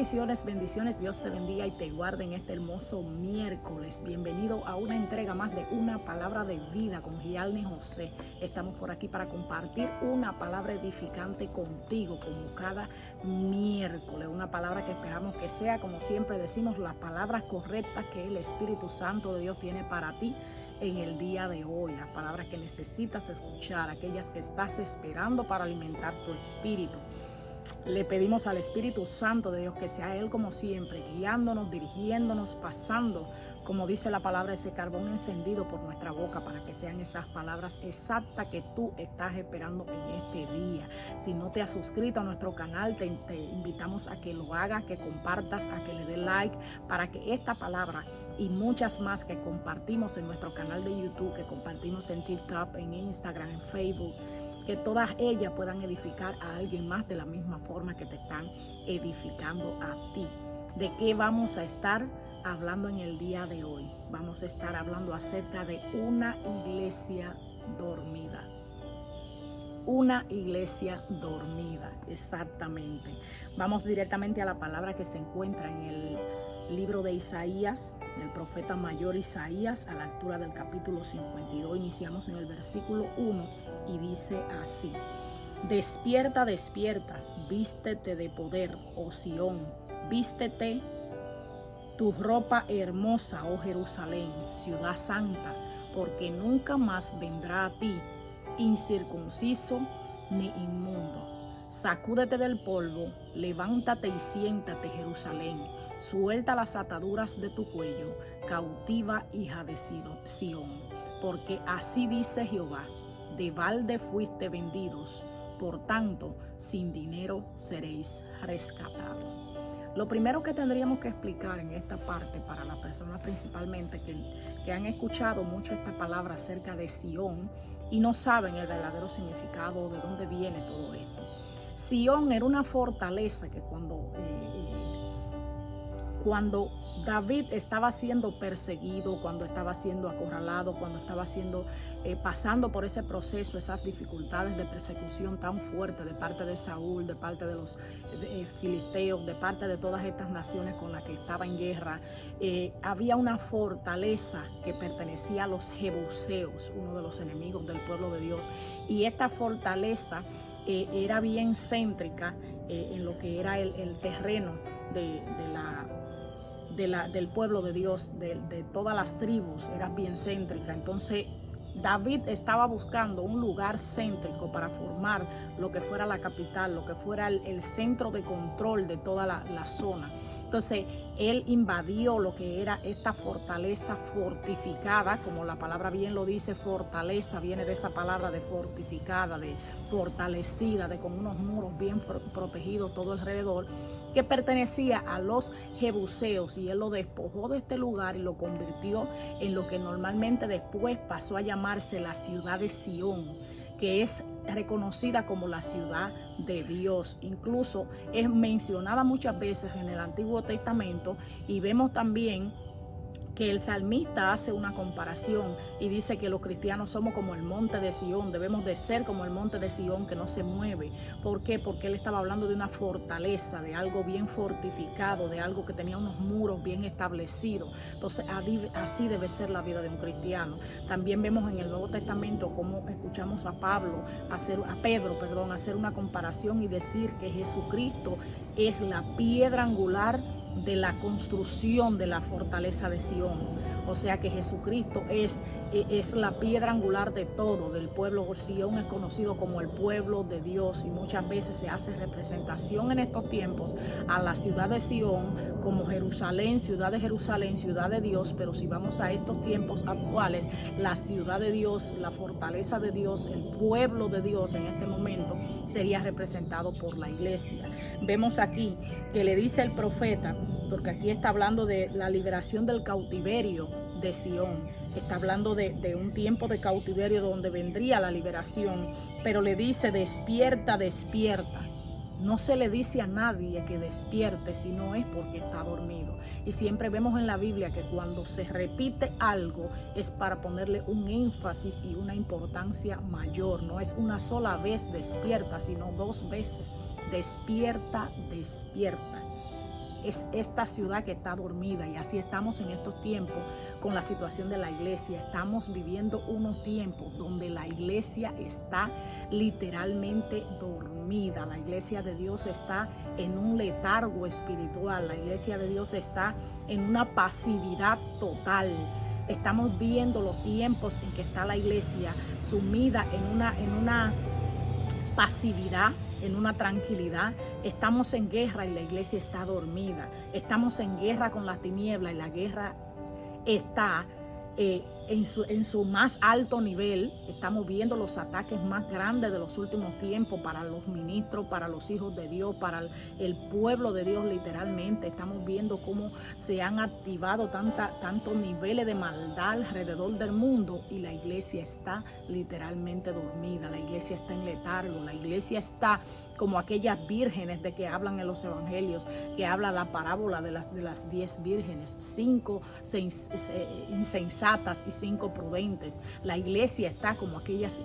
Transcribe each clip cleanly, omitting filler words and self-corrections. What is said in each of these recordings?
Bendiciones, bendiciones. Dios te bendiga y te guarde en este hermoso miércoles. Bienvenido a una entrega más de Una Palabra de Vida con Gialni José. Estamos por aquí para compartir una palabra edificante contigo como cada miércoles. Una palabra que esperamos que sea, como siempre decimos, las palabras correctas que el Espíritu Santo de Dios tiene para ti en el día de hoy. Las palabras que necesitas escuchar, aquellas que estás esperando para alimentar tu espíritu. Le pedimos al Espíritu Santo de Dios que sea Él como siempre, guiándonos, dirigiéndonos, pasando, como dice la palabra, ese carbón encendido por nuestra boca para que sean esas palabras exactas que tú estás esperando en este día. Si no te has suscrito a nuestro canal, te invitamos a que lo hagas, que compartas, a que le des like, para que esta palabra y muchas más que compartimos en nuestro canal de YouTube, que compartimos en TikTok, en Instagram, en Facebook, que todas ellas puedan edificar a alguien más de la misma forma que te están edificando a ti. ¿De qué vamos a estar hablando en el día de hoy? Vamos a estar hablando acerca de una iglesia dormida. Una iglesia dormida, exactamente. Vamos directamente a la palabra que se encuentra en el libro de Isaías, del profeta mayor Isaías, a la altura del capítulo 52. Iniciamos en el versículo 1 y dice así: Despierta, despierta, vístete de poder, oh Sión, vístete tu ropa hermosa, oh Jerusalén, ciudad santa, porque nunca más vendrá a ti incircunciso ni inmundo. Sacúdete del polvo, levántate y siéntate, Jerusalén, suelta las ataduras de tu cuello, cautiva hija de Sión, porque así dice Jehová: de balde fuiste vendidos, por tanto, sin dinero seréis rescatados. Lo primero que tendríamos que explicar en esta parte para las personas principalmente que han escuchado mucho esta palabra acerca de Sión y no saben el verdadero significado, de dónde viene todo esto. Sión era una fortaleza que cuando David estaba siendo perseguido, cuando estaba siendo acorralado, cuando estaba pasando por ese proceso, esas dificultades de persecución tan fuerte de parte de Saúl, de parte de los filisteos, de parte de todas estas naciones con las que estaba en guerra, había una fortaleza que pertenecía a los jebuseos, uno de los enemigos del pueblo de Dios, y esta fortaleza era bien céntrica en lo que era el terreno del pueblo de Dios, de todas las tribus, era bien céntrica. Entonces David estaba buscando un lugar céntrico para formar lo que fuera la capital, lo que fuera el centro de control de toda la zona. Entonces él invadió lo que era esta fortaleza fortificada, como la palabra bien lo dice, fortaleza viene de esa palabra de fortificada, de fortalecida, de con unos muros bien protegidos todo alrededor, que pertenecía a los jebuseos, y él lo despojó de este lugar y lo convirtió en lo que normalmente después pasó a llamarse la ciudad de Sión, que es reconocida como la ciudad de Dios. Incluso es mencionada muchas veces en el Antiguo Testamento, y vemos también que el salmista hace una comparación y dice que los cristianos somos como el monte de Sión, debemos de ser como el monte de Sión que no se mueve. ¿Por qué? Porque él estaba hablando de una fortaleza, de algo bien fortificado, de algo que tenía unos muros bien establecidos. Entonces así debe ser la vida de un cristiano. También vemos en el Nuevo Testamento cómo escuchamos a Pedro hacer una comparación y decir que Jesucristo es la piedra angular de la construcción de la fortaleza de Sión. O sea que Jesucristo es la piedra angular de todo, del pueblo. Sión es conocido como el pueblo de Dios, y muchas veces se hace representación en estos tiempos a la ciudad de Sión como Jerusalén, ciudad de Jerusalén, ciudad de Dios. Pero si vamos a estos tiempos actuales, la ciudad de Dios, la fortaleza de Dios, el pueblo de Dios en este momento sería representado por la iglesia. Vemos aquí que le dice el profeta, porque aquí está hablando de la liberación del cautiverio de Sión, está hablando de un tiempo de cautiverio donde vendría la liberación, pero le dice: despierta, despierta. No se le dice a nadie que despierte si no es porque está dormido. Y siempre vemos en la Biblia que cuando se repite algo es para ponerle un énfasis y una importancia mayor. No es una sola vez despierta, sino dos veces. Despierta, despierta. es esta ciudad que está dormida, y así estamos en estos tiempos con la situación de la iglesia. Estamos viviendo unos tiempos donde la iglesia está literalmente dormida. La iglesia de Dios está en un letargo espiritual. La iglesia de Dios está en una pasividad total. Estamos viendo los tiempos en que está la iglesia sumida en una pasividad, en una tranquilidad. Estamos en guerra y la iglesia está dormida. Estamos en guerra con la tiniebla y la guerra está en su más alto nivel. Estamos viendo los ataques más grandes de los últimos tiempos para los ministros, para los hijos de Dios, para el pueblo de Dios literalmente. Estamos viendo cómo se han activado tantos niveles de maldad alrededor del mundo, y la iglesia está literalmente dormida. La iglesia está en letargo. La iglesia está como aquellas vírgenes de que hablan en los evangelios, que habla la parábola de las 10 vírgenes, 5 insensatas y 5 prudentes. La iglesia está como aquellas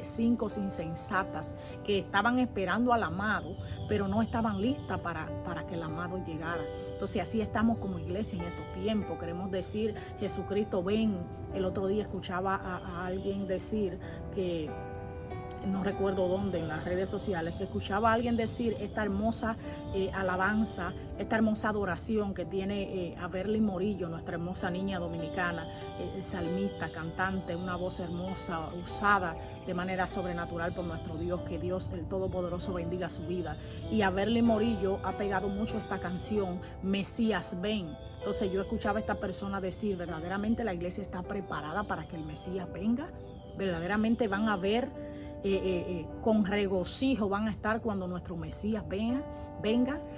5 insensatas que estaban esperando al amado, pero no estaban listas para que el amado llegara. Entonces así estamos como iglesia en estos tiempos. Queremos decir, Jesucristo ven. El otro día escuchaba a alguien decir que, no recuerdo dónde, en las redes sociales, que escuchaba a alguien decir esta hermosa alabanza, esta hermosa adoración que tiene Averly Morillo, nuestra hermosa niña dominicana, salmista, cantante, una voz hermosa, usada de manera sobrenatural por nuestro Dios. Que Dios el Todopoderoso bendiga su vida. Y Averly Morillo ha pegado mucho esta canción, Mesías ven. Entonces yo escuchaba a esta persona decir, ¿verdaderamente la iglesia está preparada para que el Mesías venga? ¿Verdaderamente van a ver con regocijo van a estar cuando nuestro Mesías venga?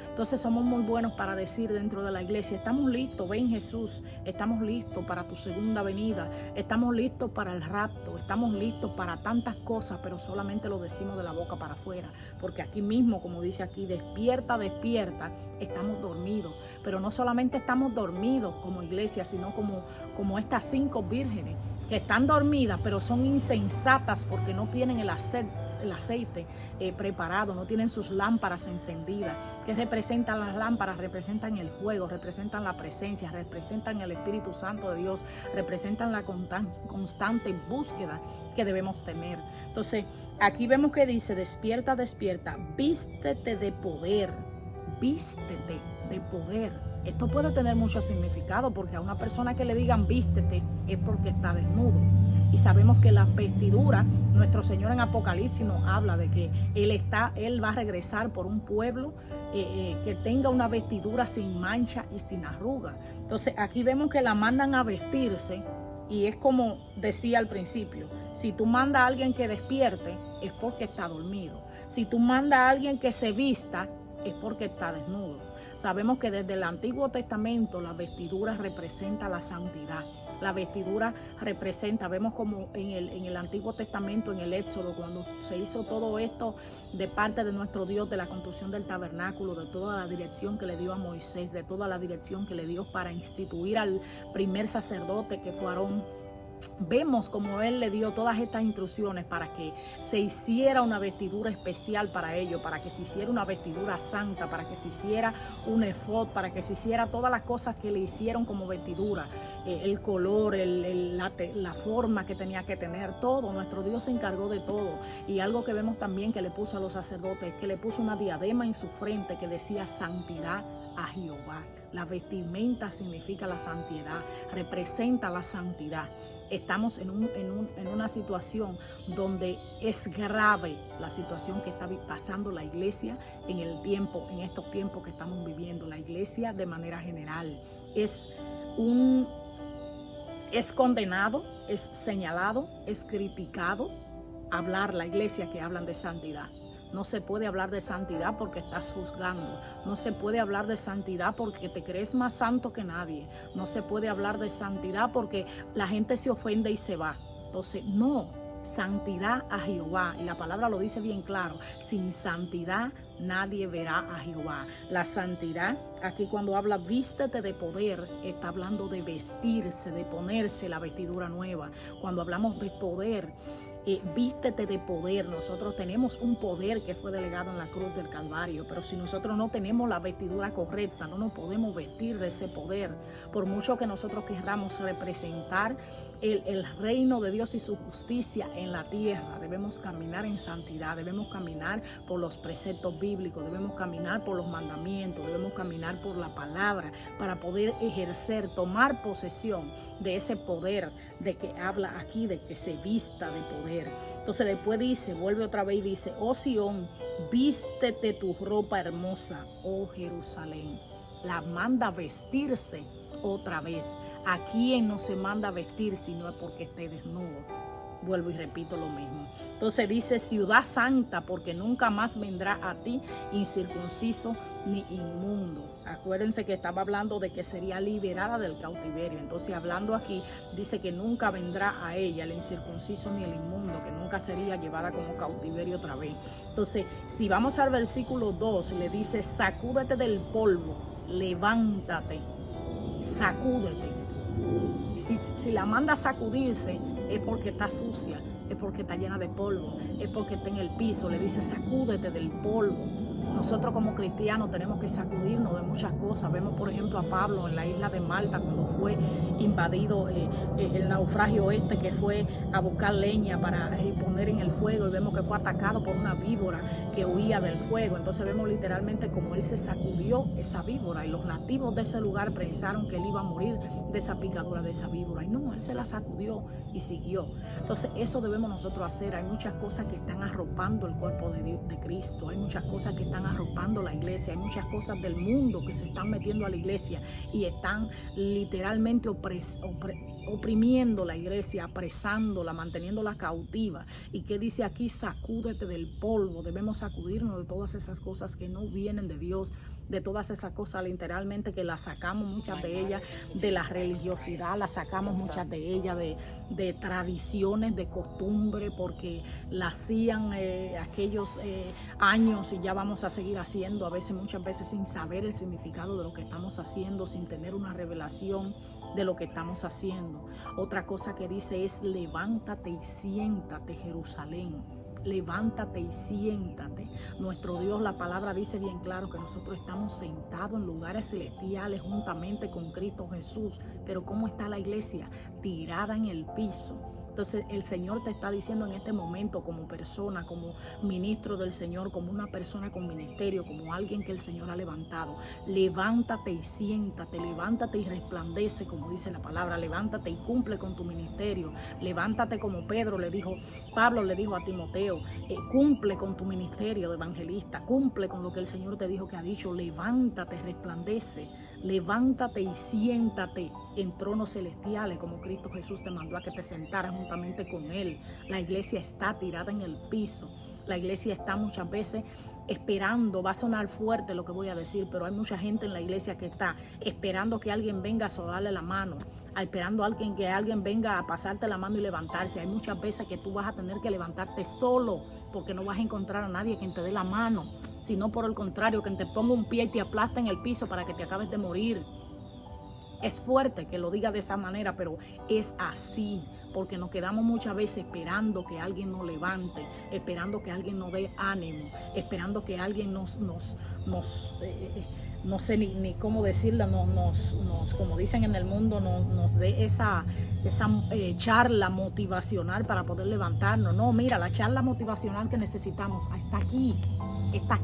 Entonces somos muy buenos para decir dentro de la iglesia, estamos listos, ven Jesús, estamos listos para tu segunda venida, estamos listos para el rapto, estamos listos para tantas cosas, pero solamente lo decimos de la boca para afuera, porque aquí mismo, como dice aquí, despierta, despierta, estamos dormidos. Pero no solamente estamos dormidos como iglesia, sino como estas 5 vírgenes que están dormidas, pero son insensatas porque no tienen el aceite preparado, no tienen sus lámparas encendidas. ¿Qué representan las lámparas? Representan el fuego, representan la presencia, representan el Espíritu Santo de Dios, representan la constante búsqueda que debemos tener. Entonces, aquí vemos que dice, despierta, despierta, vístete de poder, vístete de poder. Esto puede tener mucho significado, porque a una persona que le digan vístete es porque está desnudo. Y sabemos que la vestidura, nuestro Señor en Apocalipsis nos habla de que Él va a regresar por un pueblo que tenga una vestidura sin mancha y sin arruga. Entonces aquí vemos que la mandan a vestirse, y es como decía al principio, si tú mandas a alguien que despierte es porque está dormido. Si tú mandas a alguien que se vista es porque está desnudo. Sabemos que desde el Antiguo Testamento la vestidura representa la santidad. La vestidura representa, vemos como en el Antiguo Testamento, en el Éxodo, cuando se hizo todo esto de parte de nuestro Dios, de la construcción del tabernáculo, de toda la dirección que le dio a Moisés, de toda la dirección que le dio para instituir al primer sacerdote que fue Aarón. Vemos como Él le dio todas estas instrucciones para que se hiciera una vestidura especial para ellos, para que se hiciera una vestidura santa, para que se hiciera un efod, para que se hiciera todas las cosas que le hicieron como vestidura, el color, la forma que tenía que tener, todo. Nuestro Dios se encargó de todo. Y algo que vemos también que le puso a los sacerdotes, que le puso una diadema en su frente que decía santidad a Jehová. La vestimenta significa la santidad, representa la santidad. Estamos en una situación donde es grave la situación que está pasando la iglesia en estos tiempos que estamos viviendo. La iglesia de manera general es condenado, es señalado, es criticado hablar la iglesia que hablan de santidad. No se puede hablar de santidad porque estás juzgando. No se puede hablar de santidad porque te crees más santo que nadie. No se puede hablar de santidad porque la gente se ofende y se va. Entonces, no. Santidad a Jehová. Y la palabra lo dice bien claro. Sin santidad nadie verá a Jehová. La santidad, aquí cuando habla vístete de poder, está hablando de vestirse, de ponerse la vestidura nueva. Cuando hablamos de poder, vístete de poder. Nosotros tenemos un poder que fue delegado en la cruz del Calvario, pero si nosotros no tenemos la vestidura correcta, no nos podemos vestir de ese poder. Por mucho que nosotros queramos representar el reino de Dios y su justicia en la tierra, debemos caminar en santidad, debemos caminar por los preceptos bíblicos, debemos caminar por los mandamientos, debemos caminar por la palabra para poder ejercer, tomar posesión de ese poder de que habla aquí, de que se vista de poder. Entonces después dice, vuelve otra vez y dice: oh Sión, vístete tu ropa hermosa, oh Jerusalén. La manda vestirse otra vez. ¿A quién no se manda vestir si no es porque esté desnudo? Vuelvo y repito lo mismo. Entonces dice: ciudad santa, porque nunca más vendrá a ti incircunciso ni inmundo. Acuérdense que estaba hablando de que sería liberada del cautiverio. Entonces, hablando aquí, dice que nunca vendrá a ella el incircunciso ni el inmundo, que nunca sería llevada como cautiverio otra vez. Entonces, si vamos al versículo 2, le dice: sacúdete del polvo, levántate, sacúdete. Si la manda a sacudirse, es porque está sucia, es porque está llena de polvo, es porque está en el piso. Le dice: sacúdete del polvo. Nosotros como cristianos tenemos que sacudirnos de muchas cosas. Vemos, por ejemplo, a Pablo en la isla de Malta cuando fue invadido el naufragio que fue a buscar leña para poner en el fuego, y vemos que fue atacado por una víbora que huía del fuego. Entonces vemos literalmente como él se sacudió esa víbora, y los nativos de ese lugar pensaron que él iba a morir de esa picadura de esa víbora, y no, él se la sacudió y siguió. Entonces eso debemos nosotros hacer. Hay muchas cosas que están arropando el cuerpo de Cristo, hay muchas cosas que están arropando la iglesia, hay muchas cosas del mundo que se están metiendo a la iglesia y están literalmente oprimiendo la iglesia, apresándola, manteniéndola cautiva. ¿Y qué dice aquí? Sacúdete del polvo. Debemos sacudirnos de todas esas cosas que no vienen de Dios, de todas esas cosas literalmente que las sacamos, muchas de ellas de la religiosidad, las sacamos muchas de ellas de tradiciones, de costumbre, porque la hacían aquellos años y ya vamos a seguir haciendo, a veces, muchas veces sin saber el significado de lo que estamos haciendo, sin tener una revelación de lo que estamos haciendo. Otra cosa que dice es: levántate y siéntate, Jerusalén. Levántate y siéntate. Nuestro Dios, la palabra dice bien claro que nosotros estamos sentados en lugares celestiales juntamente con Cristo Jesús. Pero ¿cómo está la iglesia? Tirada en el piso. Entonces el Señor te está diciendo en este momento, como persona, como ministro del Señor, como una persona con ministerio, como alguien que el Señor ha levantado: levántate y siéntate, levántate y resplandece, como dice la palabra, levántate y cumple con tu ministerio, levántate como Pablo le dijo a Timoteo, cumple con tu ministerio de evangelista, cumple con lo que el Señor te dijo que ha dicho, levántate, resplandece, levántate y siéntate en tronos celestiales, como Cristo Jesús te mandó a que te sentaras juntamente con Él. La iglesia está tirada en el piso. La iglesia está muchas veces esperando, va a sonar fuerte lo que voy a decir, pero hay mucha gente en la iglesia que está esperando que alguien venga a sodarle la mano, esperando que alguien venga a pasarte la mano y levantarse. Hay muchas veces que tú vas a tener que levantarte solo, porque no vas a encontrar a nadie quien te dé la mano, sino por el contrario, que te ponga un pie y te aplasta en el piso para que te acabes de morir. Es fuerte que lo diga de esa manera, pero es así, porque nos quedamos muchas veces esperando que alguien nos levante, esperando que alguien nos dé ánimo, esperando que alguien no sé ni cómo decirlo, como dicen en el mundo, nos dé esa charla motivacional para poder levantarnos. No, mira, la charla motivacional que necesitamos está aquí. Esta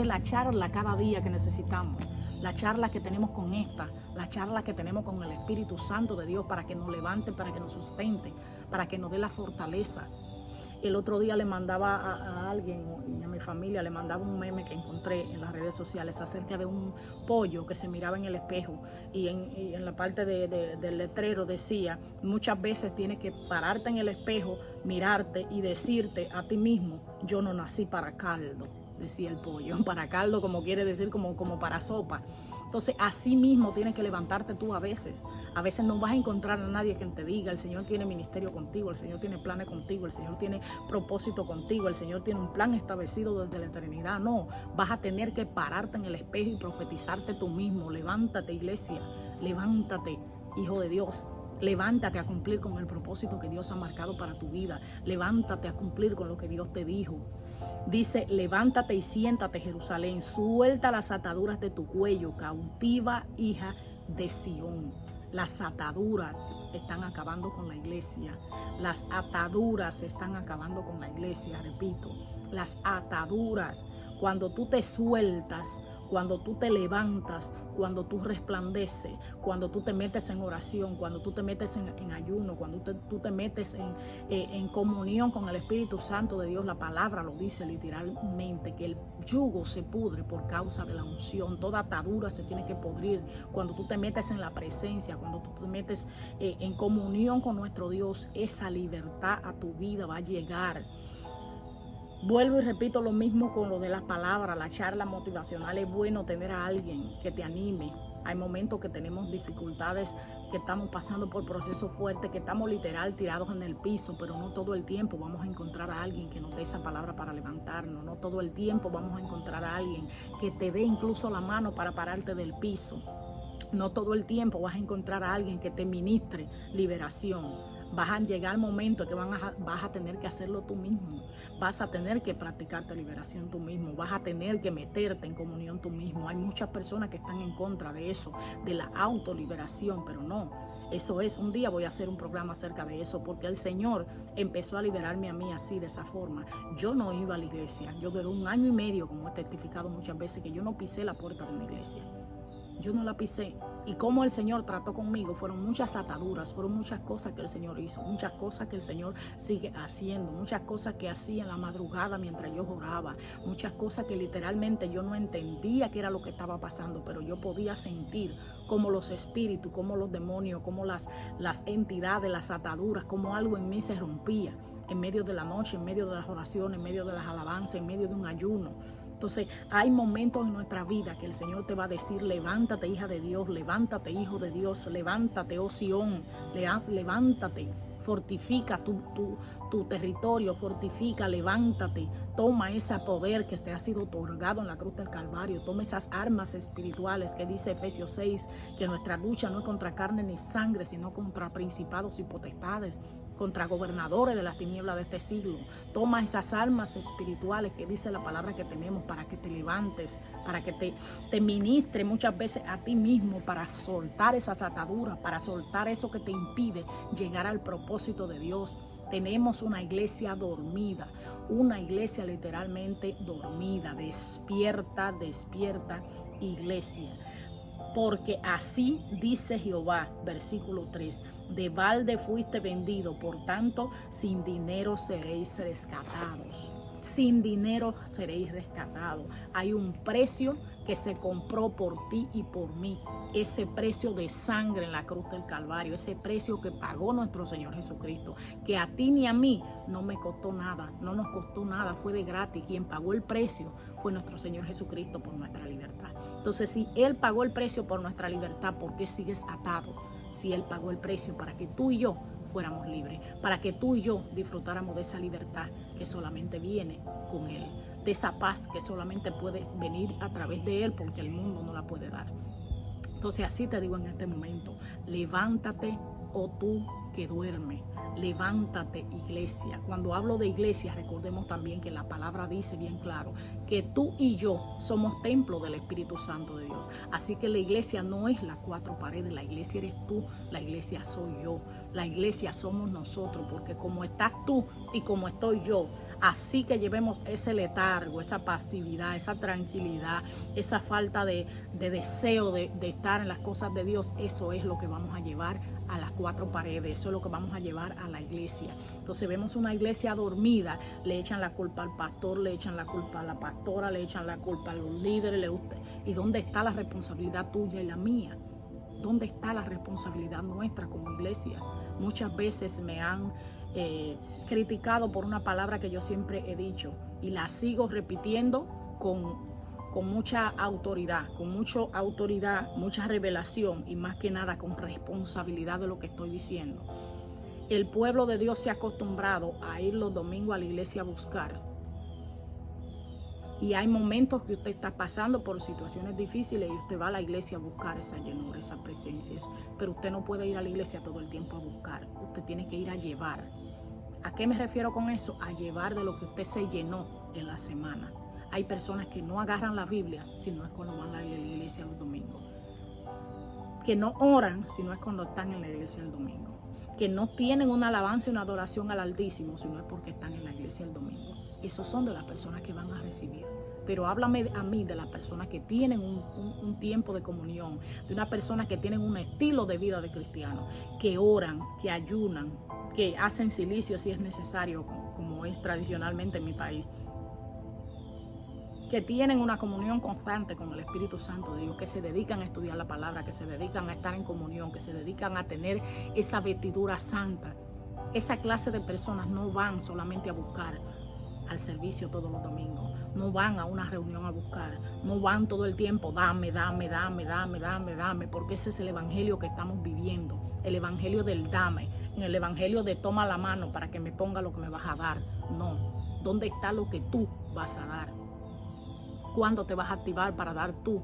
es la charla cada día que necesitamos. La charla que tenemos con la charla que tenemos con el Espíritu Santo de Dios, para que nos levante, para que nos sustente, para que nos dé la fortaleza. El otro día le mandaba a alguien y a mi familia, le mandaba un meme que encontré en las redes sociales acerca de un pollo que se miraba en el espejo, y en la parte del letrero decía: muchas veces tienes que pararte en el espejo, mirarte y decirte a ti mismo: yo no nací para caldo. Decía el pollo, para caldo, como quiere decir como para sopa. Entonces así mismo tienes que levantarte tú a veces. A veces no vas a encontrar a nadie que te diga: el Señor tiene ministerio contigo, el Señor tiene planes contigo, el Señor tiene propósito contigo, el Señor tiene un plan establecido desde la eternidad. No, vas a tener que pararte en el espejo y profetizarte tú mismo. Levántate, iglesia, levántate, hijo de Dios. Levántate a cumplir con el propósito que Dios ha marcado para tu vida. Levántate a cumplir con lo que Dios te dijo. Dice, levántate y siéntate, Jerusalén, suelta las ataduras de tu cuello, cautiva hija de Sión. Las ataduras están acabando con la iglesia. Las ataduras están acabando con la iglesia, repito. Las ataduras, cuando tú te sueltas, cuando tú te levantas, cuando tú resplandeces, cuando tú te metes en oración, cuando tú te metes en ayuno, cuando tú te metes en comunión con el Espíritu Santo de Dios. La palabra lo dice literalmente, que el yugo se pudre por causa de la unción. Toda atadura se tiene que pudrir cuando tú te metes en la presencia, cuando tú te metes en comunión con nuestro Dios. Esa libertad a tu vida va a llegar. Vuelvo y repito lo mismo con lo de las palabras, la charla motivacional. Es bueno tener a alguien que te anime. Hay momentos que tenemos dificultades, que estamos pasando por procesos fuertes, que estamos literal tirados en el piso, pero no todo el tiempo vamos a encontrar a alguien que nos dé esa palabra para levantarnos. No todo el tiempo vamos a encontrar a alguien que te dé incluso la mano para pararte del piso. No todo el tiempo vas a encontrar a alguien que te ministre liberación. Vas a llegar momentos que vas a tener que hacerlo tú mismo. Vas a tener que practicarte liberación tú mismo. Vas a tener que meterte en comunión tú mismo. Hay muchas personas que están en contra de eso, de la autoliberación, pero no. Eso es, un día voy a hacer un programa acerca de eso, porque el Señor empezó a liberarme a mí así, de esa forma. Yo no iba a la iglesia. Yo duré 1 año y medio, como he testificado muchas veces, que yo no pisé la puerta de una iglesia. Yo no la pisé. Y cómo el Señor trató conmigo, fueron muchas ataduras, fueron muchas cosas que el Señor hizo, muchas cosas que el Señor sigue haciendo, muchas cosas que hacía en la madrugada mientras yo oraba, muchas cosas que literalmente yo no entendía qué era lo que estaba pasando, pero yo podía sentir como los espíritus, como los demonios, como las entidades, las ataduras, como algo en mí se rompía en medio de la noche, en medio de las oraciones, en medio de las alabanzas, en medio de un ayuno. Entonces hay momentos en nuestra vida que el Señor te va a decir: levántate, hija de Dios, levántate, hijo de Dios, levántate, oh Sión, levántate, fortifica tu territorio, fortifica, levántate, toma ese poder que te ha sido otorgado en la cruz del Calvario, toma esas armas espirituales que dice Efesios 6, que nuestra lucha no es contra carne ni sangre, sino contra principados y potestades, contra gobernadores de las tinieblas de este siglo. Toma esas armas espirituales que dice la palabra que tenemos, para que te levantes, para que te ministre muchas veces a ti mismo, para soltar esas ataduras, para soltar eso que te impide llegar al propósito de Dios. Tenemos una iglesia dormida, una iglesia literalmente dormida. Despierta, despierta, iglesia. Porque así dice Jehová, versículo 3, de balde fuiste vendido, por tanto sin dinero seréis rescatados. Sin dinero seréis rescatados. Hay un precio que se compró por ti y por mí. Ese precio de sangre en la cruz del Calvario, ese precio que pagó nuestro Señor Jesucristo, que a ti ni a mí no me costó nada, no nos costó nada, fue de gratis. Quien pagó el precio fue nuestro Señor Jesucristo por nuestra libertad. Entonces, si Él pagó el precio por nuestra libertad, ¿por qué sigues atado? Si Él pagó el precio para que tú y yo fuéramos libres, para que tú y yo disfrutáramos de esa libertad que solamente viene con Él, de esa paz que solamente puede venir a través de Él, porque el mundo no la puede dar. Entonces, así te digo en este momento: levántate, oh tú que duermes. Levántate, iglesia. Cuando hablo de iglesia, recordemos también que la palabra dice bien claro que tú y yo somos templo del Espíritu Santo de Dios. Así que la iglesia no es las 4 paredes, la iglesia eres tú, la iglesia soy yo, la iglesia somos nosotros, porque como estás tú y como estoy yo, así que llevemos ese letargo, esa pasividad, esa tranquilidad, esa falta de deseo de estar en las cosas de Dios, eso es lo que vamos a llevar a las 4 paredes, eso es lo que vamos a llevar a la iglesia. Entonces vemos una iglesia dormida, le echan la culpa al pastor, le echan la culpa a la pastora, le echan la culpa a los líderes. ¿Y dónde está la responsabilidad tuya y la mía? ¿Dónde está la responsabilidad nuestra como iglesia? Muchas veces me han criticado por una palabra que yo siempre he dicho y la sigo repitiendo con mucha autoridad, mucha revelación y más que nada con responsabilidad de lo que estoy diciendo. El pueblo de Dios se ha acostumbrado a ir los domingos a la iglesia a buscar Y hay momentos que usted está pasando por situaciones difíciles y usted va a la iglesia a buscar esa llenura, esas presencias. Pero usted no puede ir a la iglesia todo el tiempo a buscar. Usted tiene que ir a llevar. ¿A qué me refiero con eso? A llevar de lo que usted se llenó en la semana. Hay personas que no agarran la Biblia si no es cuando van a la iglesia los domingos. Que no oran si no es cuando están en la iglesia el domingo. Que no tienen una alabanza y una adoración al Altísimo si no es porque están en la iglesia el domingo. Esos son de las personas que van a recibir. Pero háblame a mí de las personas que tienen un tiempo de comunión, de una persona que tienen un estilo de vida de cristiano, que oran, que ayunan, que hacen silicio si es necesario, como es tradicionalmente en mi país, que tienen una comunión constante con el Espíritu Santo de Dios, que se dedican a estudiar la palabra, que se dedican a estar en comunión, que se dedican a tener esa vestidura santa. Esa clase de personas no van solamente a buscar al servicio todos los domingos, no van a una reunión a buscar, no van todo el tiempo, dame, porque ese es el evangelio que estamos viviendo, el evangelio del dame, en el evangelio de toma la mano para que me ponga lo que me vas a dar. No, ¿dónde está lo que tú vas a dar? ¿Cuándo te vas a activar para dar tú?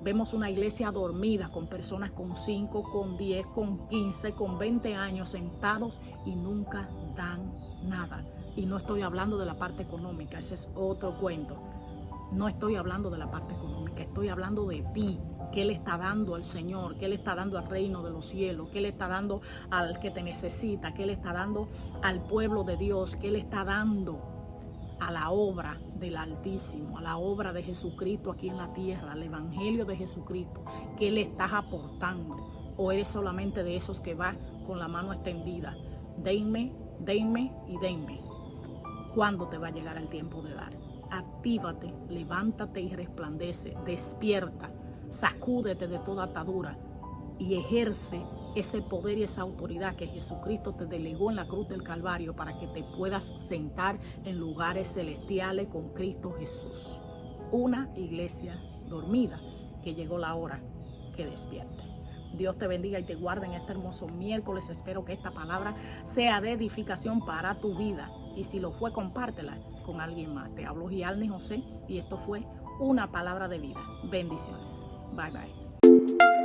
Vemos una iglesia dormida con personas con 5, con 10, con 15, con 20 años sentados y nunca dan nada. Y no estoy hablando de la parte económica, ese es otro cuento. No estoy hablando de la parte económica, estoy hablando de ti. ¿Qué le está dando al Señor? ¿Qué le está dando al reino de los cielos? ¿Qué le está dando al que te necesita? ¿Qué le está dando al pueblo de Dios? ¿Qué le está dando a la obra del Altísimo, a la obra de Jesucristo aquí en la tierra, al evangelio de Jesucristo? ¿Qué le estás aportando? ¿O eres solamente de esos que va con la mano extendida? Denme, denme y denme. ¿Cuándo te va a llegar el tiempo de dar? Actívate, levántate y resplandece, despierta, sacúdete de toda atadura y ejerce ese poder y esa autoridad que Jesucristo te delegó en la cruz del Calvario para que te puedas sentar en lugares celestiales con Cristo Jesús. Una iglesia dormida, que llegó la hora que despierte. Dios te bendiga y te guarde en este hermoso miércoles. Espero que esta palabra sea de edificación para tu vida. Y si lo fue, compártela con alguien más. Te hablo Gialni José y esto fue una palabra de vida. Bendiciones. Bye bye.